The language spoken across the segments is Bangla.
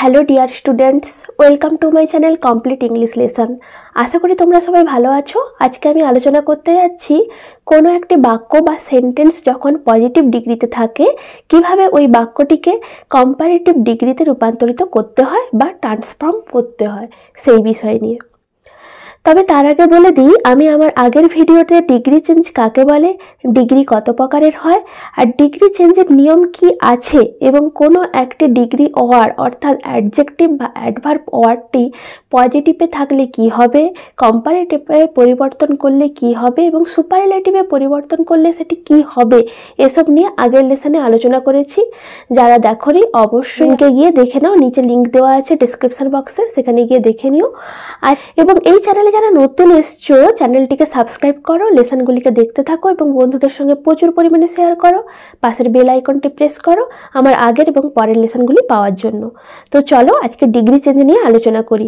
Hello dear students, welcome to my channel complete English lesson. আশা করি তোমরা সবাই ভালো আছো। আজকে আমি আলোচনা করতে যাচ্ছি কোনো একটি বাক্য বা সেন্টেন্স যখন পজিটিভ ডিগ্রিতে থাকে কিভাবে ওই বাক্যটিকে কম্পারেটিভ ডিগ্রিতে রূপান্তরিত করতে হয় বা ট্রান্সফর্ম করতে হয় সেই বিষয় নিয়ে। তবে তার আগে বলে দিই, আমি আমার আগের ভিডিওতে ডিগ্রি চেঞ্জ কাকে বলে, ডিগ্রি কত প্রকারের হয়, আর ডিগ্রি চেঞ্জের নিয়ম কি আছে এবং কোনো একটি ডিগ্রি ওয়ার্ড অর্থাৎ অ্যাডজেক্টিভ বা অ্যাডভার্ব ওয়ার্ডটি পজিটিভে থাকলে কি হবে, কম্পারেটিভে পরিবর্তন করলে কি হবে এবং সুপারলেটিভে পরিবর্তন করলে সেটি কি হবে, এসব নিয়ে আগের লেসনে আলোচনা করেছি। যারা দেখোনি অবশ্যই গিয়ে দেখে নাও, নিচে লিঙ্ক দেওয়া আছে ডেসক্রিপশন বক্সে, সেখানে গিয়ে দেখে নিও। আর এবং এই চ্যানেলে যারা নতুন এসছো চ্যানেলটিকে সাবস্ক্রাইব করো, লেসনগুলিকে দেখতে থাকো এবং বন্ধুদের সঙ্গে প্রচুর পরিমাণে শেয়ার করো। পাশের বেল আইকনটি প্রেস করো আমার আগের এবং পরের লেসনগুলি পাওয়ার জন্য। তো চলো আজকে ডিগ্রি চেঞ্জ নিয়ে আলোচনা করি।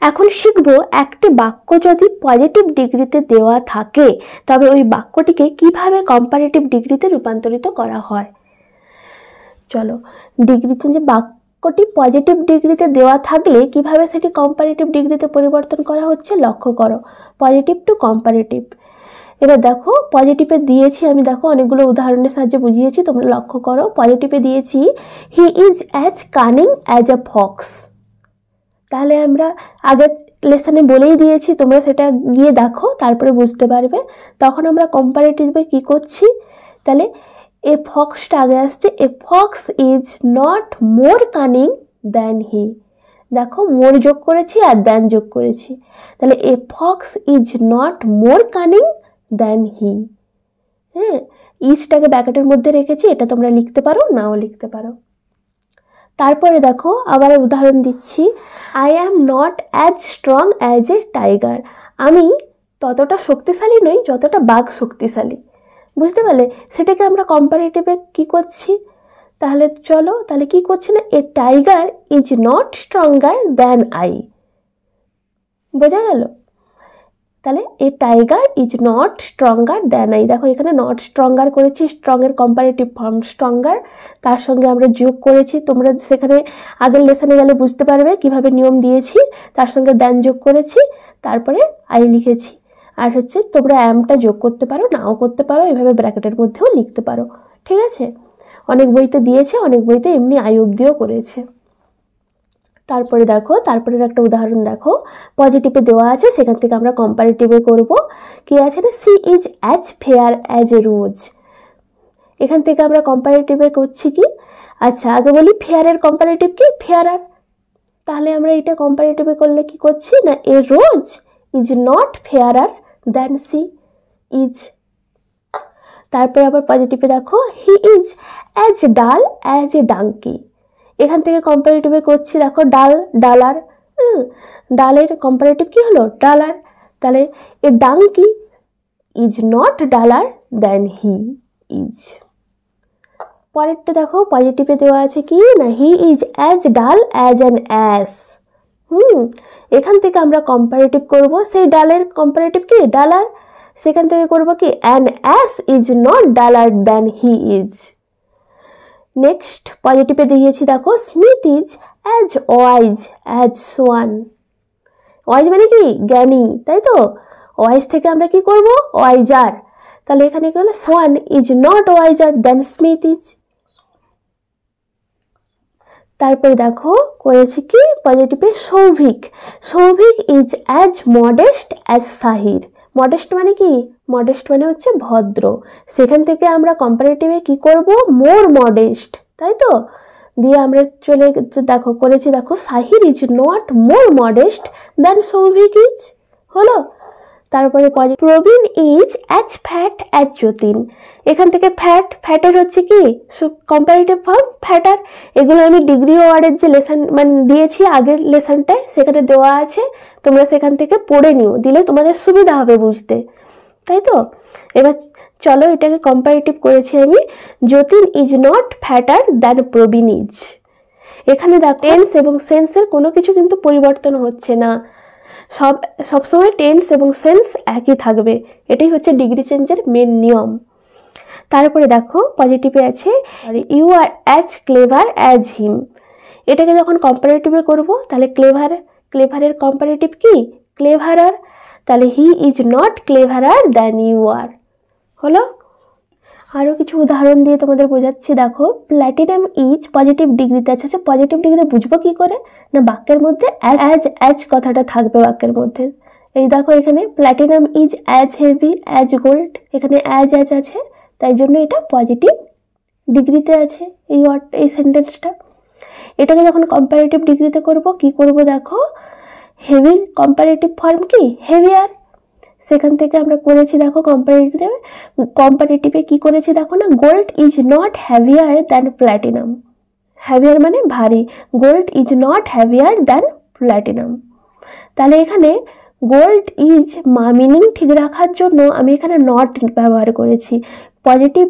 এখন শিখবো একটি বাক্য যদি পজিটিভ ডিগ্রিতে দেওয়া থাকে তবে ওই বাক্যটিকে কিভাবে কম্পারেটিভ ডিগ্রিতে রূপান্তরিত করা হয়। চলো, ডিগ্রি চেঞ্জে বাক্যটি পজিটিভ ডিগ্রিতে দেওয়া থাকলে কিভাবে সেটি কম্পারেটিভ ডিগ্রিতে পরিবর্তন করা হচ্ছে লক্ষ্য করো। Positive to comparative. এবার দেখো পজিটিভে দিয়েছি আমি, দেখো অনেকগুলো উদাহরণের সাহায্যে বুঝিয়েছি, তোমরা লক্ষ্য করো। পজিটিভে দিয়েছি he is as cunning as a fox. তাহলে আমরা আগের লেসনে বলেই দিয়েছি, তোমরা সেটা গিয়ে দেখো তারপরে বুঝতে পারবে। তখন আমরা কম্পারেটিভে কি করছি, তাহলে এ ফক্সটা আগে আসছে, a fox is not more cunning than he. দেখো মোর যোগ করেছি আর দ্যান যোগ করেছি, তাহলে a fox is not more cunning than he. হ্যাঁ, ইজটাকে ব্র্যাকেটের মধ্যে রেখেছি, এটা তোমরা লিখতে পারো নাও লিখতে পারো। তারপরে দেখো আবার উদাহরণ দিচ্ছি, I am not as strong as a tiger. আমি ততটা শক্তিশালী নই যতটা বাঘ শক্তিশালী। বুঝতে পারলে? সেটাকে আমরা কম্পারেটিভে কি করছি, তাহলে চলো তাহলে কি করছি না, a tiger is not stronger than I. বোঝা গেল? তাহলে a tiger is not stronger than I. দেখো এখানে নট স্ট্রঙ্গার করেছি, স্ট্রংয়ের কম্পারেটিভ ফর্ম স্ট্রঙ্গার, তার সঙ্গে আমরা যোগ করেছি। তোমরা সেখানে আগের লেসনে গেলে বুঝতে পারবে কিভাবে নিয়ম দিয়েছি। তার সঙ্গে দ্যান যোগ করেছি, তারপরে আই লিখেছি। আর হচ্ছে তোমরা অ্যামটা যোগ করতে পারো নাও করতে পারো, এভাবে ব্র্যাকেটের মধ্যেও লিখতে পারো। ঠিক আছে? অনেক বইতে দিয়েছে, অনেক বইতে এমনি আই অবধিও করেছে। তারপরে দেখো তারপরের একটা উদাহরণ দেখো, পজিটিভে দেওয়া আছে, সেখান থেকে আমরা কম্পারেটিভে করব। কি আছে না, she is as fair as a rose. এখান থেকে আমরা কম্পারেটিভে করছি কি, আচ্ছা আগে বলি ফেয়ারের কম্পারেটিভ কি, ফেয়ারার। তাহলে আমরা এটা কম্পারেটিভে করলে কি করছি না, a rose is not fairer than she is. তারপরে আবার পজিটিভে দেখো, he is as dull as a donkey. এখান থেকে কম্পারেটিভে করছি, দেখো ডাল ডালার, ডালের কম্পারেটিভ কি হলো, ডালার। তাহলে a donkey is not duller than he is. পরেরটা দেখো পজিটিভে দেওয়া আছে কি না, he is as dull as an ass. এখান থেকে আমরা কম্পারেটিভ করব, সেই ডালের কম্পারেটিভ কি, ডালার। সেখান থেকে করব কি, an ass is not duller than he is. Next পজিটিভে দিয়েছি দেখো, Smith is as wise as Swan. Wise মানে কি, জ্ঞানী, তাই তো? ওয়াইজ থেকে আমরা কি করব, ওয়াইজার। তাহলে এখানে কি হলো, Swan is not wiser than Smith is. তারপরে দেখো করেছি কি পজিটিভে, Souvik, Souvik is as modest as Sahir. Modest মানে কি, মডেস্ট মানে হচ্ছে ভদ্র। সেখান থেকে আমরা কম্পারেটিভে কি করব, মোর মডেস্ট, তাই তো? দিয়ে আমরা চলে দেখো করেছি, দেখো Sahir is not more modest than Souvik is. হলো? তারপরে Prabin is as fat as Jatin. এখান থেকে ফ্যাটের হচ্ছে কি কম্পারেটিভ ফর্ম ফ্যাটার। এগুলো আমি ডিগ্রি ওয়ার্ডের যে লেসন মানে দিয়েছি আগের লেসনটায়, সেখানে দেওয়া আছে, তোমরা সেখান থেকে পড়ে নিও, দিলে তোমাদের সুবিধা হবে বুঝতে, তাই তো? এবার চলো এটাকে কম্পারেটিভ করেছি আমি, Jatin is not fatter than Prabin is. এখানে দেখো টেন্স এবং সেন্সের কোনো কিছু কিন্তু পরিবর্তন হচ্ছে না, সবসময় টেন্স এবং সেন্স একই থাকবে। এটাই হচ্ছে ডিগ্রি চেঞ্জের মেন নিয়ম। তারপরে দেখো পজিটিভে আছে, you are as clever as him. এটাকে যখন কম্পারেটিভে করব তাহলে ক্লেভার, ক্লেভারের কম্পারেটিভ কি? ক্লেভারার। তাহলে he is not cleverer than you are. হলো? আরও কিছু উদাহরণ দিয়ে তোমাদের বোঝাচ্ছি। দেখো, প্ল্যাটিনাম ইজ পজিটিভ ডিগ্রিতে আছে। আচ্ছা, পজিটিভ ডিগ্রি বুঝবো কি করে? না, বাক্যের মধ্যে অ্যাজ কথাটা থাকবে বাক্যের মধ্যে। এই দেখো, এখানে platinum is as heavy as gold, এখানে অ্যাজ আছে, তাই জন্য এটা পজিটিভ ডিগ্রিতে আছে এই সেন্টেন্সটা। এটাকে যখন কম্পারেটিভ ডিগ্রিতে করব, কি করব দেখো, হেভির কম্পারেটিভ ফর্ম কি? হেভিয়ার। সেখান থেকে আমরা করেছি দেখো কম্পারেটিভে কি করেছি দেখো না, gold is not heavier than platinum. Heavier মানে ভারী, gold is not heavier than platinum. তাহলে এখানে গোল্ড ইজ মিনিং ঠিক রাখার জন্য আমি এখানে নট ব্যবহার করেছি। পজিটিভ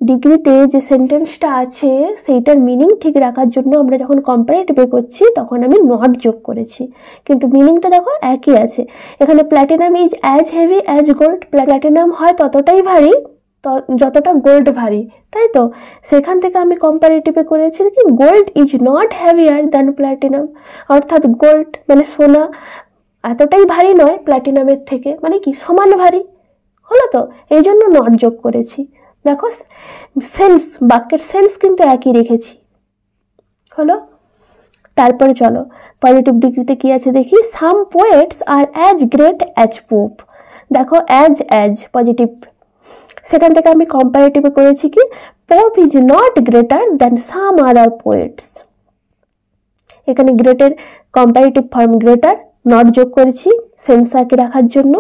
ডিগ্রিতে যে সেন্টেন্সটা আছে সেইটার মিনিং ঠিক রাখার জন্য আমরা যখন কম্পারেটিভে করছি তখন আমি নট যোগ করেছি, কিন্তু মিনিংটা দেখো একই আছে। এখানে platinum is as heavy as gold, platinum হয় ততটাই ভারী যতটা গোল্ড ভারী, তাই তো? সেখান থেকে আমি কম্পারেটিভে করেছি কি, gold is not heavier than platinum, অর্থাৎ গোল্ড মানে সোনা এতটাই ভারী নয় প্ল্যাটিনামের থেকে, মানে কি সমান ভারী। হলো তো? এই জন্য নট যোগ করেছি। দেখো, সেন্স, বাক্যের সেন্স কিন্তু একই রেখেছি। হলো? তারপরে চলো পজিটিভ ডিগ্রিতে কি আছে দেখি। Some poets are as great as Pope. দেখো, অ্যাজ পজিটিভ, সেখান থেকে আমি কম্পারেটিভে করেছি কি, Pope is not greater than some other poets. এখানে গ্রেটের কম্পারেটিভ ফর্ম গ্রেটার, নট যোগ করেছি সেন্স একই রাখার জন্য,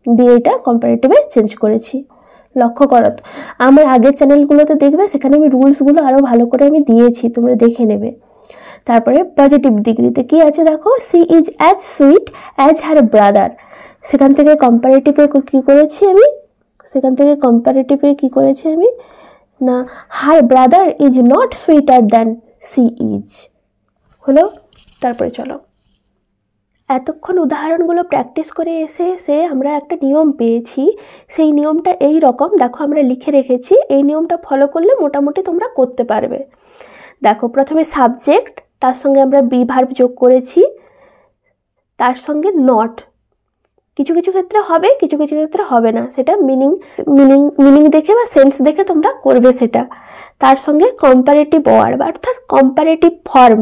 দিয়ে এটা কম্পারেটিভে চেঞ্জ করেছি। লক্ষ্য করো, আমার আগের চ্যানেলগুলোতে দেখবে, সেখানে আমি রুলসগুলো আরও ভালো করে আমি দিয়েছি, তোমরা দেখে নেবে। তারপরে পজিটিভ ডিগ্রিতে কি আছে দেখো, she is as sweet as her brother. সেখান থেকে কম্পারেটিভে কি করেছি আমি, না, her brother is not sweeter than she is. হলো? তারপরে চলো, এতক্ষণ উদাহরণগুলো প্র্যাকটিস করে এসে আমরা একটা নিয়ম পেয়েছি। সেই নিয়মটা এই রকম, দেখো আমরা লিখে রেখেছি, এই নিয়মটা ফলো করলে মোটামুটি তোমরা করতে পারবে। দেখো, প্রথমে সাবজেক্ট, তার সঙ্গে আমরা বি ভার্ব যোগ করেছি, তার সঙ্গে নট। কিছু কিছু ক্ষেত্রে হবে, কিছু কিছু ক্ষেত্রে হবে না, সেটা মিনিং দেখে বা সেন্স দেখে তোমরা করবে সেটা। তার সঙ্গে কম্পারেটিভ ওয়ার্ড অর্থাৎ কম্পারেটিভ ফর্ম,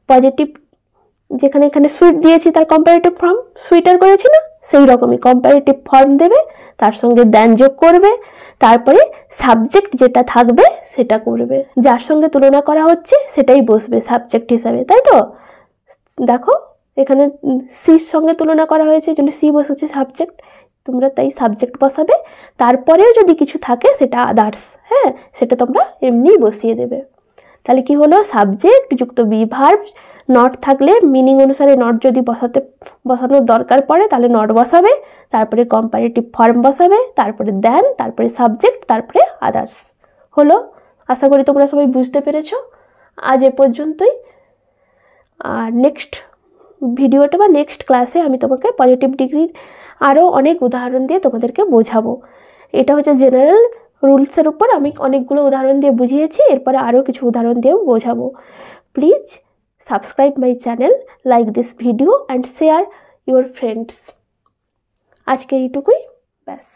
পজিটিভ যেখানে এখানে সুইট দিয়েছি তার কম্পারেটিভ ফর্ম সুইটার করেছি না, সেই রকমই কম্পারেটিভ ফর্ম দেবে, তার সঙ্গে দ্যান যোগ করবে, তারপরে সাবজেক্ট যেটা থাকবে সেটা করবে, যার সঙ্গে তুলনা করা হচ্ছে সেটাই বসবে সাবজেক্ট হিসাবে, তাই তো? দেখো, এখানে সির সঙ্গে তুলনা করা হয়েছে, এই জন্য সি বসেছে সাবজেক্ট, তোমরা তাই সাবজেক্ট বসাবে। তারপরেও যদি কিছু থাকে সেটা আদার্স, হ্যাঁ, সেটা তোমরা এমনি বসিয়ে দেবে। তাহলে কি হলো, সাবজেক্ট যুক্ত বি ভার্ব, নট থাকলে মিনিং অনুসারে নট যদি বসানোর দরকার পড়ে তাহলে নট বসাবে, তারপরে কম্পারেটিভ ফর্ম বসাবে, তারপরে দেন, তারপরে সাবজেক্ট, তারপরে আদার্স। হলো? আশা করি তোমরা সবাই বুঝতে পেরেছো। আজ এ পর্যন্তই। আর নেক্সট ভিডিওটা বা নেক্সট ক্লাসে আমি তোমাকে পজিটিভ ডিগ্রির আরও অনেক উদাহরণ দিয়ে তোমাদেরকে বোঝাবো। এটা হচ্ছে জেনারেল রুলসের উপর আমি অনেকগুলো উদাহরণ দিয়ে বুঝিয়েছি, এরপরে আরও কিছু উদাহরণ দিয়েও বোঝাবো। Please subscribe my channel, like this video and share your friends। আজকে এইটুকুই, ব্যাস।